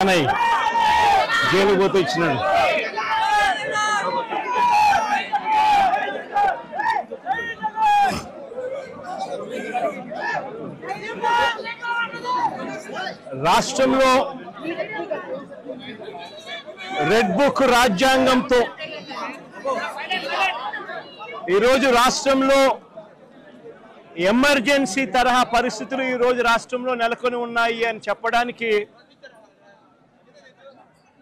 Nanayya jail పోతే ఇచ్చినాడు. రాష్ట్రంలో రెడ్ బుక్ రాజ్యాంగంతో ఈరోజు రాష్ట్రంలో ఎమర్జెన్సీ తరహా పరిస్థితులు ఈరోజు రాష్ట్రంలో నెలకొని ఉన్నాయి అని చెప్పడానికి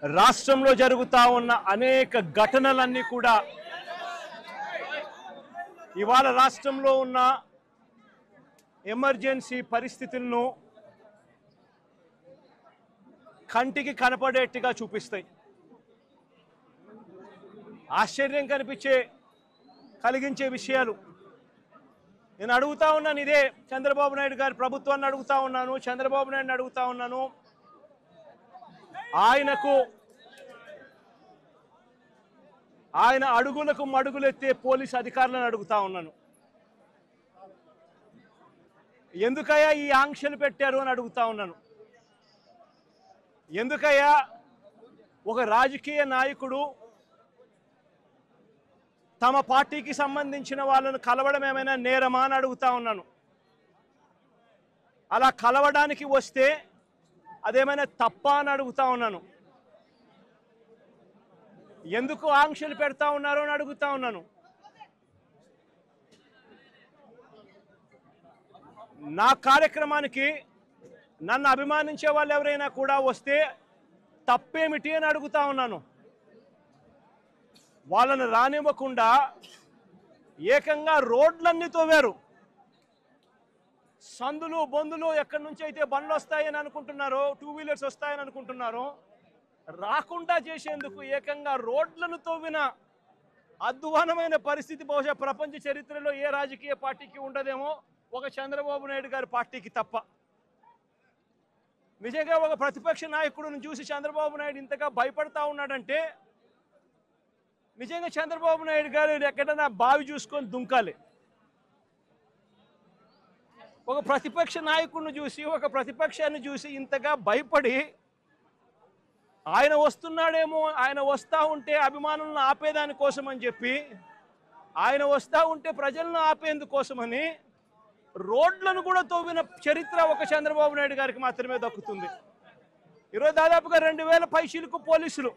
రాష్ట్రంలో జరుగుతూ ఉన్న అనేక ఘటనలన్నీ కూడా ఇవాళ రాష్ట్రంలో ఉన్న ఎమర్జెన్సీ పరిస్థితులను కంటికి కనపడేట్టుగా చూపిస్తాయి. ఆశ్చర్యం కలిగించే విషయాలు నేను అడుగుతా ఉన్నాను. ఇదే చంద్రబాబు నాయుడు గారి ప్రభుత్వాన్ని అడుగుతా ఉన్నాను, చంద్రబాబు నాయుడుని అడుగుతా ఉన్నాను. ఆయన అడుగులకు మడుగులెత్తే పోలీసు అధికారులను అడుగుతా ఉన్నాను. ఎందుకయ్యా ఈ ఆంక్షలు పెట్టారు అని అడుగుతా ఉన్నాను. ఎందుకయ్యా ఒక రాజకీయ నాయకుడు తమ పార్టీకి సంబంధించిన వాళ్ళను కలవడం ఏమైనా నేరమా అని అడుగుతా ఉన్నాను. అలా కలవడానికి వస్తే అదేమైనా తప్ప అని అడుగుతా ఉన్నాను. ఎందుకు ఆంక్షలు పెడతా ఉన్నారు అని అడుగుతా ఉన్నాను. నా కార్యక్రమానికి నన్ను అభిమానించే వాళ్ళు ఎవరైనా కూడా వస్తే తప్పేమిటి అని అడుగుతా ఉన్నాను. వాళ్ళని రానివ్వకుండా ఏకంగా రోడ్లన్నీ తోవారు. సందులు బొందులు ఎక్కడి నుంచి అయితే బండ్లు వస్తాయని అనుకుంటున్నారో, టూ వీలర్స్ వస్తాయని అనుకుంటున్నారో, రాకుండా చేసేందుకు ఏకంగా రోడ్లను తవ్విన అధ్వానమైన పరిస్థితి బహుశా ప్రపంచ చరిత్రలో ఏ రాజకీయ పార్టీకి ఉండదేమో, ఒక చంద్రబాబు నాయుడు గారి పార్టీకి తప్ప. నిజంగా ఒక ప్రతిపక్ష నాయకుడిని చూసి చంద్రబాబు నాయుడు ఇంతగా భయపడతా ఉన్నాడంటే నిజంగా చంద్రబాబు నాయుడు గారు ఎక్కడైనా బావి చూసుకొని దుంకాలి. ఒక ప్రతిపక్ష నాయకుడిని చూసి, ఒక ప్రతిపక్షాన్ని చూసి ఇంతగా భయపడి ఆయన వస్తున్నాడేమో, ఆయన వస్తూ ఉంటే అభిమానులను ఆపేదాని కోసం అని చెప్పి, ఆయన వస్తూ ఉంటే ప్రజలను ఆపేందుకోసమని రోడ్లను కూడా తవ్విన చరిత్ర ఒక చంద్రబాబు నాయుడు గారికి మాత్రమే దక్కుతుంది. ఈరోజు దాదాపుగా 2000 పైచీలకు పోలీసులు,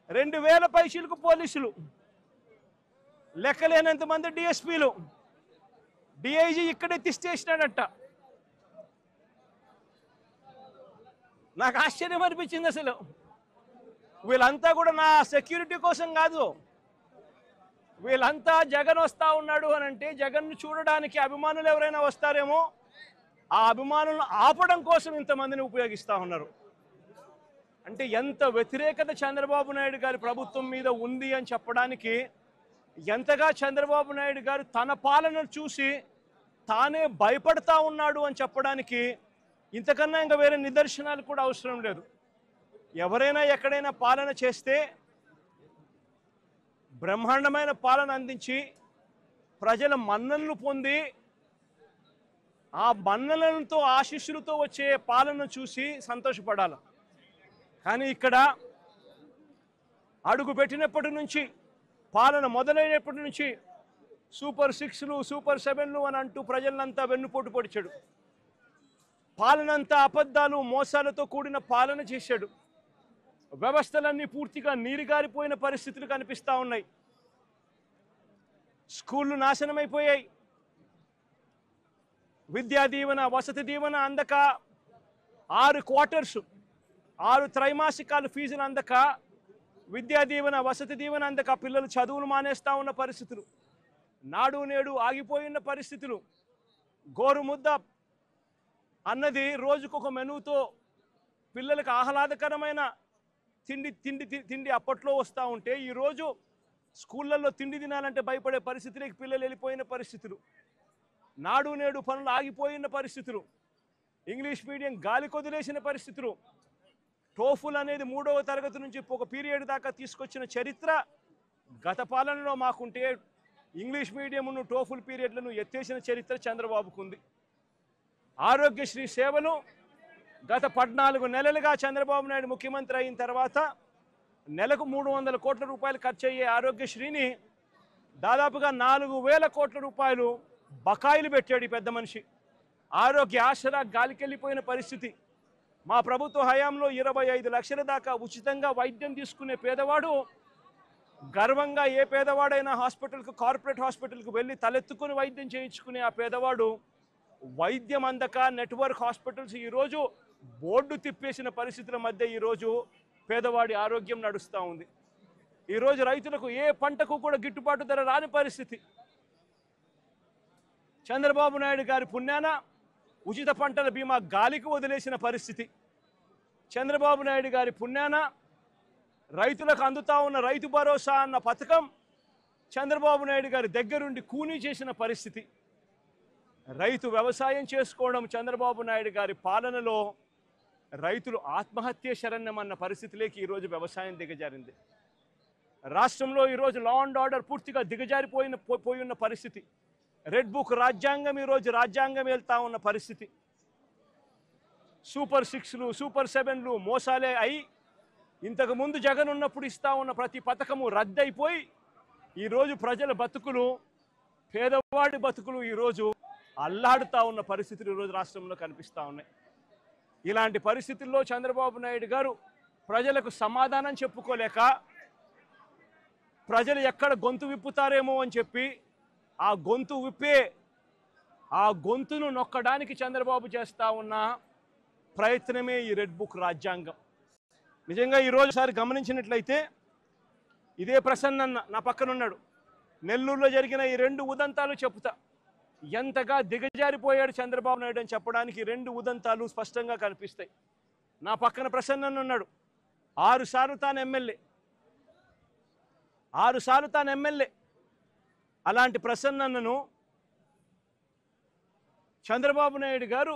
2000 పైచీలకు పోలీసులు, లెక్కలేనంత మంది డిఎస్పీలు, డిఐజీ ఇక్కడే తిష్టేసినాడట. నాకు ఆశ్చర్యం అనిపించింది. అసలు వీళ్ళంతా కూడా నా సెక్యూరిటీ కోసం కాదు, వీళ్ళంతా జగన్ వస్తూ ఉన్నాడు అని అంటే జగన్ను చూడడానికి అభిమానులు ఎవరైనా వస్తారేమో, ఆ అభిమానులను ఆపడం కోసం ఇంతమందిని ఉపయోగిస్తూ ఉన్నారు. అంటే ఎంత వ్యతిరేకత చంద్రబాబు నాయుడు గారి ప్రభుత్వం మీద ఉంది అని చెప్పడానికి, ఎంతగా చంద్రబాబు నాయుడు గారు తన పాలనను చూసి తానే భయపడతా ఉన్నాడు అని చెప్పడానికి ఇంతకన్నా ఇంకా వేరే నిదర్శనాలు కూడా అవసరం లేదు. ఎవరైనా ఎక్కడైనా పాలన చేస్తే బ్రహ్మాండమైన పాలన అందించి ప్రజల మన్ననలు పొంది ఆ మన్ననలతో ఆశీస్సులతో వచ్చే పాలనను చూసి సంతోషపడాలి. కానీ ఇక్కడ అడుగు పెట్టినప్పటి నుంచి, పాలన మొదలైనప్పటి నుంచి సూపర్ 6లు, సూపర్ 7లు అని అంటూ ప్రజలంతా వెన్నుపోటు పొడిచాడు. పాలనంతా అబద్ధాలు, మోసాలతో కూడిన పాలన చేశాడు. వ్యవస్థలన్నీ పూర్తిగా నీరుగారిపోయిన పరిస్థితులు కనిపిస్తూ ఉన్నాయి. స్కూళ్ళు నాశనమైపోయాయి. విద్యా దీవెన, వసతి దీవెన అందక 6 క్వార్టర్స్, 6 త్రైమాసికాలు ఫీజులు అందక, విద్యా దీవెన, వసతి దీవెన అందక పిల్లలు చదువులు మానేస్తూ ఉన్న పరిస్థితులు, నాడు నేడు ఆగిపోయిన పరిస్థితులు, గోరుముద్ద అన్నది రోజుకొక మెనూతో పిల్లలకు ఆహ్లాదకరమైన తిండి అప్పట్లో వస్తూ ఉంటే ఈరోజు స్కూళ్ళల్లో తిండి తినాలంటే భయపడే పరిస్థితులకి పిల్లలు వెళ్ళిపోయిన పరిస్థితులు, నాడు నేడు పనులు ఆగిపోయిన పరిస్థితులు, ఇంగ్లీష్ మీడియం గాలి కొదిలేసిన పరిస్థితులు, టోఫుల్ అనేది 3వ తరగతి నుంచి ఒక పీరియడ్ దాకా తీసుకొచ్చిన చరిత్ర గత పాలనలో మాకుంటే, ఇంగ్లీష్ మీడియంను టోఫుల్ పీరియడ్లను ఎత్తేసిన చరిత్ర చంద్రబాబుకు ఉంది. ఆరోగ్యశ్రీ సేవలు గత 14 నెలలుగా చంద్రబాబు నాయుడు ముఖ్యమంత్రి అయిన తర్వాత నెలకు 300 కోట్ల రూపాయలు ఖర్చు అయ్యే ఆరోగ్యశ్రీని దాదాపుగా 4,000 కోట్ల రూపాయలు బకాయిలు పెట్టాడు ఈ పెద్ద మనిషి. ఆరోగ్య ఆసరా గాలికెళ్ళిపోయిన పరిస్థితి. మా ప్రభుత్వ హయాంలో 25 లక్షల దాకా ఉచితంగా వైద్యం తీసుకునే పేదవాడు గర్వంగా ఏ పేదవాడైనా హాస్పిటల్కు కార్పొరేట్ హాస్పిటల్కు వెళ్ళి తలెత్తుకుని వైద్యం చేయించుకునే ఆ పేదవాడు వైద్యం అందక నెట్వర్క్ హాస్పిటల్స్ ఈరోజు బోర్డు తిప్పేసిన పరిస్థితుల మధ్య ఈరోజు పేదవాడి ఆరోగ్యం నడుస్తూ ఉంది. ఈరోజు రైతులకు ఏ పంటకు కూడా గిట్టుబాటు ధర రాని పరిస్థితి. చంద్రబాబు నాయుడు గారి పుణ్యాన ఉచిత పంటల బీమా గాలికి వదిలేసిన పరిస్థితి. చంద్రబాబు నాయుడు గారి పుణ్యాన రైతులకు అందుతా ఉన్న రైతు భరోసా అన్న పథకం చంద్రబాబు నాయుడు గారి దగ్గరుండి కూనీ చేసిన పరిస్థితి. రైతు వ్యవసాయం చేసుకోవడం చంద్రబాబు నాయుడు గారి పాలనలో రైతులు ఆత్మహత్య శరణ్యమన్న పరిస్థితిలోకి ఈరోజు వ్యవసాయం దిగజారింది. రాష్ట్రంలో ఈరోజు లా అండ్ ఆర్డర్ పూర్తిగా పోయిన పరిస్థితి. రెడ్ బుక్ రాజ్యాంగం ఈరోజు రాజ్యాంగం వెళ్తా ఉన్న పరిస్థితి. సూపర్ 6లు సూపర్ 7లు మోసాలే అయి ఇంతకుముందు జగన్ ఉన్నప్పుడు ఇస్తా ఉన్న ప్రతి పథకము రద్దయిపోయి ఈరోజు ప్రజల బతుకులు పేదవాడి బతుకులు ఈరోజు అల్లాడుతూ ఉన్న పరిస్థితులు ఈరోజు రాష్ట్రంలో కనిపిస్తూ ఉన్నాయి. ఇలాంటి పరిస్థితుల్లో చంద్రబాబు నాయుడు గారు ప్రజలకు సమాధానం చెప్పుకోలేక ప్రజలు ఎక్కడ గొంతు విప్పుతారేమో అని చెప్పి ఆ గొంతును నొక్కడానికి చంద్రబాబు చేస్తూ ఉన్న ప్రయత్నమే ఈ రెడ్ బుక్ రాజ్యాంగం. నిజంగా ఈరోజు సారి గమనించినట్లయితే ఇదే ప్రసన్న నా పక్కన ఉన్నాడు. నెల్లూరులో జరిగిన ఈ 2 ఉదంతాలు చెప్తా. ఎంతగా దిగజారిపోయాడు చంద్రబాబు నాయుడు అని చెప్పడానికి 2 ఉదంతాలు స్పష్టంగా కనిపిస్తాయి. నా పక్కన ప్రసన్న ఉన్నాడు. 6 సార్లు తాను ఎమ్మెల్యే. అలాంటి ప్రసన్నను చంద్రబాబు నాయుడు గారు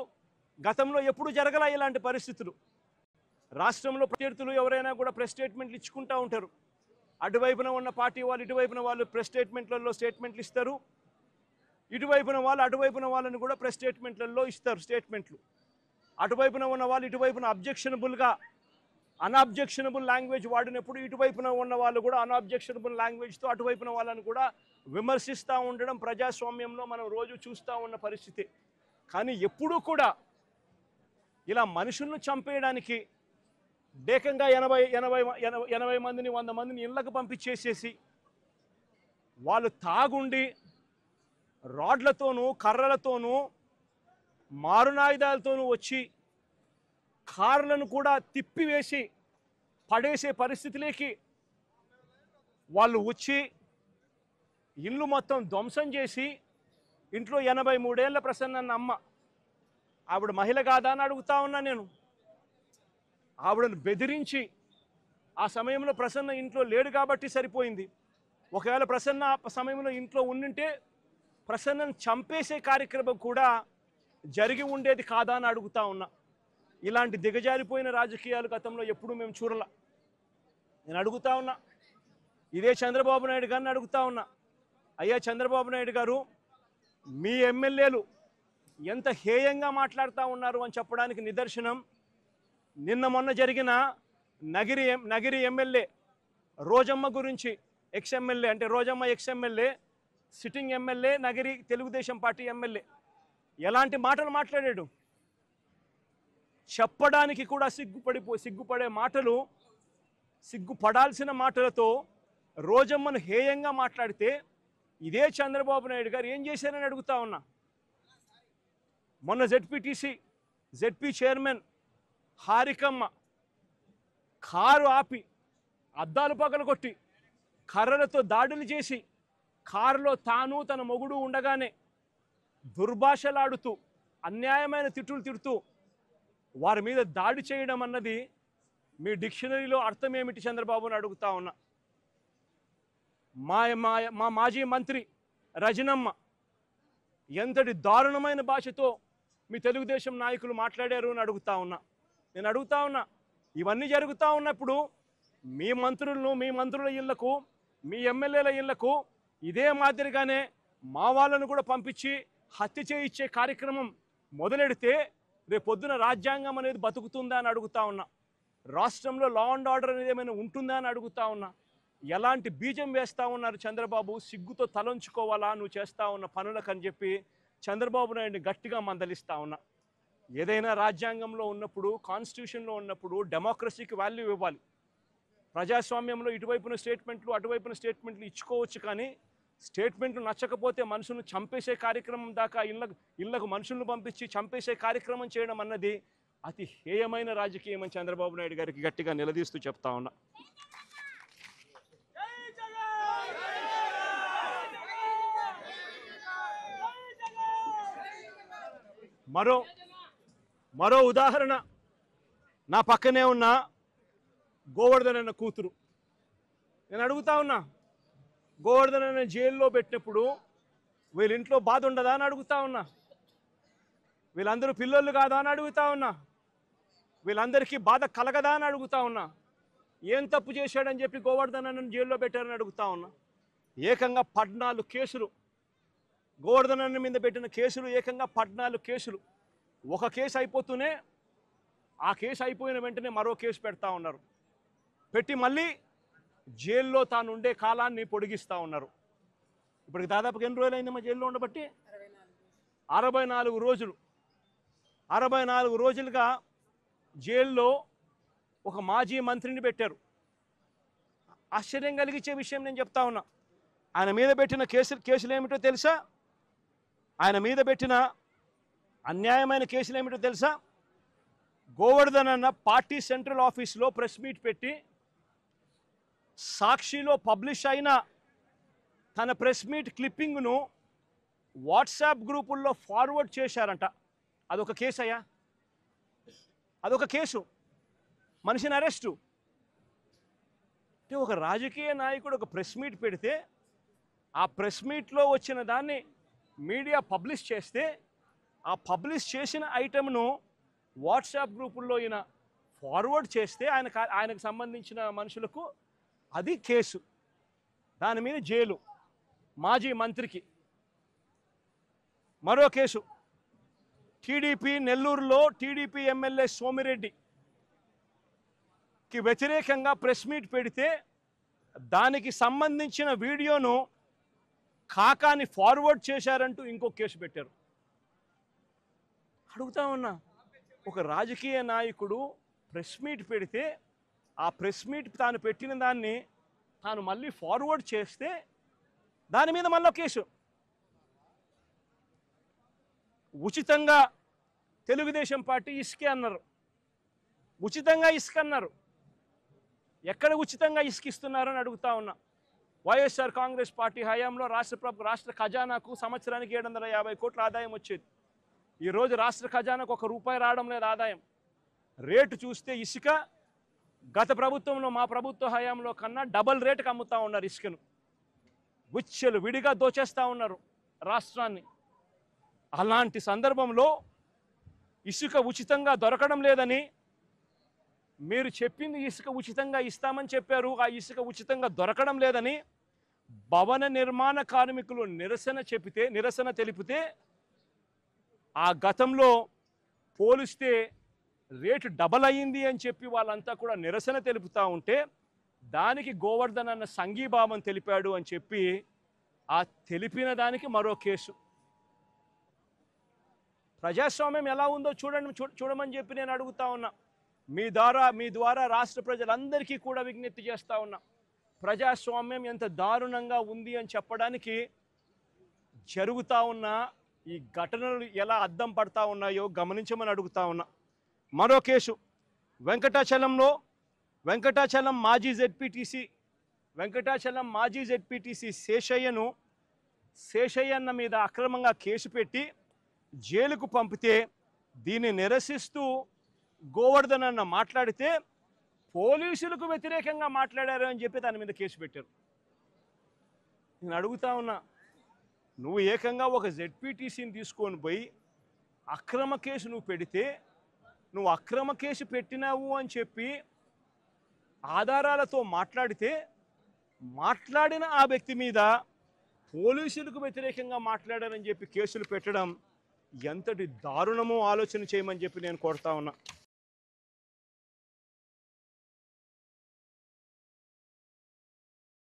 గతంలో ఎప్పుడు జరగలా ఇలాంటి పరిస్థితులు. రాష్ట్రంలో ప్రత్యర్థులు ఎవరైనా కూడా ప్రెస్ స్టేట్మెంట్లు ఇచ్చుకుంటూ ఉంటారు. అటువైపున ఉన్న పార్టీ వాళ్ళు ఇటువైపున వాళ్ళు ప్రెస్ స్టేట్మెంట్లలో స్టేట్మెంట్లు ఇస్తారు. ఇటువైపున వాళ్ళు అటువైపున వాళ్ళని కూడా ప్రెస్ స్టేట్మెంట్లలో ఇస్తారు స్టేట్మెంట్లు. అటువైపున ఉన్న వాళ్ళు ఇటువైపున అన్అబ్జెక్షనబుల్ లాంగ్వేజ్ వాడినప్పుడు ఇటువైపున ఉన్న వాళ్ళు కూడా అన్అబ్జెక్షనబుల్ లాంగ్వేజ్తో అటువైపున వాళ్ళని కూడా విమర్శిస్తూ ఉండడం ప్రజాస్వామ్యంలో మనం రోజు చూస్తూ ఉన్న పరిస్థితి. కానీ ఎప్పుడూ కూడా ఇలా మనుషులను చంపేయడానికి ఏకంగా 80 మందిని 100 మందిని ఇళ్లకు పంపించేసేసి వాళ్ళు తాగుండి రాడ్లతోనూ కర్రలతోనూ మారునాయుధాలతోనూ వచ్చి కార్లను కూడా తిప్పివేసి పడేసే పరిస్థితిలోకి వాళ్ళు వచ్చి ఇల్లు మొత్తం ధ్వంసం చేసి ఇంట్లో 83 ఏళ్ల ప్రసన్న అమ్మ ఆవిడ మహిళ కాదా అని అడుగుతా ఉన్నా నేను. ఆవిడను బెదిరించి ఆ సమయంలో ప్రసన్న ఇంట్లో లేడు కాబట్టి సరిపోయింది. ఒకవేళ ప్రసన్న ఆ సమయంలో ఇంట్లో ఉండింటే ప్రసన్నను చంపేసే కార్యక్రమం కూడా జరిగి ఉండేది కాదా అని అడుగుతా ఉన్నా. ఇలాంటి దిగజారిపోయిన రాజకీయాలు గతంలో ఎప్పుడూ మేము చూడలా. నేను అడుగుతా ఉన్నా, ఇదే చంద్రబాబు నాయుడు గారిని అడుగుతా ఉన్నా, అయ్యా చంద్రబాబు నాయుడు గారు మీ ఎమ్మెల్యేలు ఎంత హేయంగా మాట్లాడుతూ ఉన్నారు అని చెప్పడానికి నిదర్శనం నిన్న మొన్న జరిగిన నగిరి ఎమ్మెల్యే రోజమ్మ గురించి ఎక్స్ఎమ్మెల్యే అంటే Rojamma ex MLA sitting MLA Nagari Telugu Desam party MLA ఎలాంటి మాటలు మాట్లాడాడు. చెప్పడానికి కూడా సిగ్గుపడే మాటలు, సిగ్గుపడాల్సిన మాటలతో రోజమ్మను హేయంగా మాట్లాడితే ఇదే చంద్రబాబు నాయుడు గారు ఏం చేశారని అడుగుతా ఉన్నా. మొన్న జెడ్పీ చైర్మన్ హారికమ్మ కారు ఆపి అద్దాలు పగలగొట్టి కర్రలతో దాడులు చేసి కారులో తాను తన మొగుడు ఉండగానే దుర్భాషలాడుతూ అన్యాయమైన తిట్టులు తిడుతూ వారి మీద దాడి చేయడం అన్నది మీ డిక్షనరీలో అర్థం ఏమిటి చంద్రబాబుని అడుగుతా ఉన్నా. మా మాజీ మంత్రి రజనమ్మ ఎంతటి దారుణమైన భాషతో మీ తెలుగుదేశం నాయకులు మాట్లాడారు అని అడుగుతా ఉన్నా. నేను అడుగుతా ఉన్నా, ఇవన్నీ జరుగుతూ ఉన్నప్పుడు మీ మంత్రుల ఇళ్లకు మీ ఎమ్మెల్యేల ఇళ్లకు ఇదే మాదిరిగానే మా వాళ్ళను కూడా పంపించి హత్య చేయించే కార్యక్రమం మొదలెడితే రేపు పొద్దున రాజ్యాంగం అనేది బతుకుతుందా అని అడుగుతా ఉన్నా. రాష్ట్రంలో లా అండ్ ఆర్డర్ అనేది ఏమైనా ఉంటుందా అని అడుగుతా ఉన్నా. ఎలాంటి బీజం వేస్తూ ఉన్నారు చంద్రబాబు? సిగ్గుతో తలంచుకోవాలా నువ్వు చేస్తూ ఉన్న పనులకు అని చెప్పి చంద్రబాబు నాయుడిని గట్టిగా మందలిస్తూ ఉన్నా. ఏదైనా రాజ్యాంగంలో ఉన్నప్పుడు, కాన్స్టిట్యూషన్లో ఉన్నప్పుడు డెమోక్రసీకి వాల్యూ ఇవ్వాలి. ప్రజాస్వామ్యంలో ఇటువైపున స్టేట్మెంట్లు అటువైపున స్టేట్మెంట్లు ఇచ్చుకోవచ్చు, కానీ స్టేట్మెంట్లు నచ్చకపోతే మనుషులను చంపేసే కార్యక్రమం దాకా ఇళ్లకు మనుషులను పంపించి చంపేసే కార్యక్రమం చేయడం అన్నది అతి హేయమైన రాజకీయం అని చంద్రబాబు నాయుడు గారికి గట్టిగా నిలదీస్తూ చెప్తా ఉన్నా. మరో ఉదాహరణ, నా పక్కనే ఉన్న గోవర్ధన్ అన్న కూతురు. నేను అడుగుతా ఉన్నా, గోవర్ధన్ అన్న జైల్లో పెట్టినప్పుడు వీళ్ళ ఇంట్లో బాధ ఉండదా అని అడుగుతా ఉన్నా. వీళ్ళందరూ పిల్లలు కాదా అని అడుగుతా ఉన్నా. వీళ్ళందరికీ బాధ కలగదా అని అడుగుతా ఉన్నా. ఏం తప్పు చేశాడని చెప్పి గోవర్ధన్ అన్నను జైల్లో పెట్టారని అడుగుతా ఉన్నా. ఏకంగా 14 కేసులు, గోవర్ధన్ అన్న మీద పెట్టిన కేసులు ఏకంగా 14 కేసులు. ఒక కేసు అయిపోతూనే ఆ కేసు అయిపోయిన వెంటనే మరో కేసు పెడతా ఉన్నారు. పెట్టి మళ్ళీ జైల్లో తాను ఉండే కాలాన్ని పొడిగిస్తూ ఉన్నారు. ఇప్పటికి దాదాపుగా ఎన్ని రోజులు అయిందమ్మా జైల్లో ఉండబట్టి? 64 రోజులు. 64 రోజులుగా జైల్లో ఒక మాజీ మంత్రిని పెట్టారు. ఆశ్చర్యం కలిగించే విషయం నేను చెప్తా ఉన్నా. ఆయన మీద పెట్టిన కేసులు ఏమిటో తెలుసా? ఆయన మీద పెట్టిన అన్యాయమైన కేసులు ఏమిటో తెలుసా? గోవర్ధన్ అన్న పార్టీ సెంట్రల్ ఆఫీస్లో ప్రెస్ మీట్ పెట్టి సాక్షిలో పబ్లిష్ అయిన తన ప్రెస్ మీట్ క్లిప్పింగ్ను వాట్సాప్ గ్రూపుల్లో ఫార్వర్డ్ చేశారంట. అదొక కేసు అయ్యా, అదొక కేసు. మనిషిని అరెస్టు. అంటే ఒక రాజకీయ నాయకుడు ఒక ప్రెస్ మీట్ పెడితే ఆ ప్రెస్ మీట్లో వచ్చిన దాన్ని మీడియా పబ్లిష్ చేస్తే ఆ పబ్లిష్ చేసిన ఐటెంను వాట్సాప్ గ్రూపుల్లో ఈయన ఫార్వర్డ్ చేస్తే ఆయనకు సంబంధించిన మనుషులకు అది కేసు. దాని మీద జైలు. మాజీ మంత్రికి మరో కేసు. టీడీపీ నెల్లూరులో టీడీపీ ఎమ్మెల్యే సోమిరెడ్డికి వ్యతిరేకంగా ప్రెస్ మీట్ పెడితే దానికి సంబంధించిన వీడియోను కాకాని ఫార్వర్డ్ చేశారంటూ ఇంకో కేసు పెట్టారు. అడుగుతా ఉన్నా, ఒక రాజకీయ నాయకుడు ప్రెస్ మీట్ పెడితే ఆ ప్రెస్ మీట్ తాను పెట్టిన దాన్ని తాను మళ్ళీ ఫార్వర్డ్ చేస్తే దాని మీద మళ్ళీ కేసు. ఉచితంగా తెలుగుదేశం పార్టీ ఇసుకే అన్నారు. ఉచితంగా ఇసుక అన్నారు. ఎక్కడ ఉచితంగా ఇసుకిస్తున్నారని అడుగుతా ఉన్నా. వైఎస్ఆర్ కాంగ్రెస్ పార్టీ హయాంలో రాష్ట్ర ఖజానాకు సంవత్సరానికి 750 కోట్ల ఆదాయం వచ్చేది. ఈరోజు రాష్ట్ర ఖజానాకు ₹1 రావడం లేదు ఆదాయం. రేటు చూస్తే ఇసుక గత ప్రభుత్వంలో, మా ప్రభుత్వ హయాంలో కన్నా డబల్ రేటుకి అమ్ముతూ ఉన్నారు ఇసుకను. గుచ్చెలు విడిగా దోచేస్తూ ఉన్నారు రాష్ట్రాన్ని. అలాంటి సందర్భంలో ఇసుక ఉచితంగా దొరకడం లేదని, మీరు చెప్పింది ఇసుక ఉచితంగా ఇస్తామని చెప్పారు, ఆ ఇసుక ఉచితంగా దొరకడం లేదని భవన నిర్మాణ కార్మికులు నిరసన తెలిపితే ఆ గతంలో పోలిస్తే రేటు డబల్ అయ్యింది అని చెప్పి వాళ్ళంతా కూడా నిరసన తెలుపుతూ ఉంటే దానికి గోవర్ధన్ అన్న సంఘీభావం తెలిపాడు అని చెప్పి ఆ తెలిపిన దానికి మరో కేసు. ప్రజాస్వామ్యం ఎలా ఉందో చూడమని చెప్పి నేను అడుగుతా ఉన్నా. మీ ద్వారా రాష్ట్ర ప్రజలందరికీ కూడా విజ్ఞప్తి చేస్తూ ఉన్నా. ప్రజాస్వామ్యం ఎంత దారుణంగా ఉంది అని చెప్పడానికి జరుగుతూ ఉన్న ఈ ఘటనలు ఎలా అద్దం పడతా ఉన్నాయో గమనించమని అడుగుతా ఉన్నా. మరో కేసు, వెంకటాచలం మాజీ జెడ్పీటీసీ శేషయ్యన్న మీద అక్రమంగా కేసు పెట్టి జైలుకు పంపితే దీన్ని నిరసిస్తూ గోవర్ధన్ అన్న మాట్లాడితే పోలీసులకు వ్యతిరేకంగా మాట్లాడారు అని చెప్పి దాని మీద కేసు పెట్టారు. నేను అడుగుతా ఉన్నా, నువ్వు ఏకంగా ఒక జెడ్పీటీసీని తీసుకొని పోయి అక్రమ కేసు నువ్వు పెడితే, నువ్వు అక్రమ కేసు పెట్టినావు అని చెప్పి ఆధారాలతో మాట్లాడిన ఆ వ్యక్తి మీద పోలీసులకు వ్యతిరేకంగా మాట్లాడారని చెప్పి కేసులు పెట్టడం ఎంతటి దారుణమో ఆలోచన చేయమని చెప్పి నేను కోరుతా ఉన్నా.